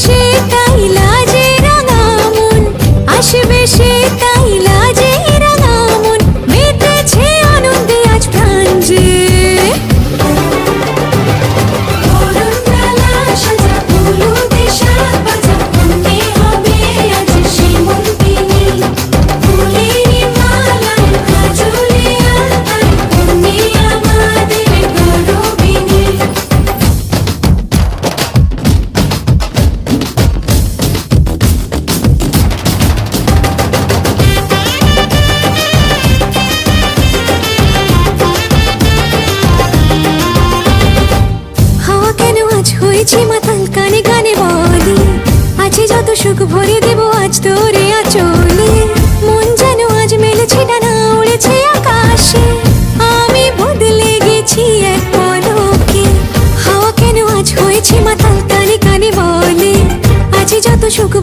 সে তাই লাজে রাঙা মন, আসবে সে তাই লাজে রাঙা মন, মেতেছে আনন্দে আজ প্রাণ যে। হয়েছি মাতাল কানে কানে বলি, আছে যত সুখ ভরে দেব আজ তোরে আঁচলে। মন যেন আজ মেলেছে ডানা, উড়েছে আকাশে, আমি বদলে গেছি এক পলকে। হাওয়া কেন আজ হয়েছে মাতাল কানে কানে বলে, আছে যত সুখ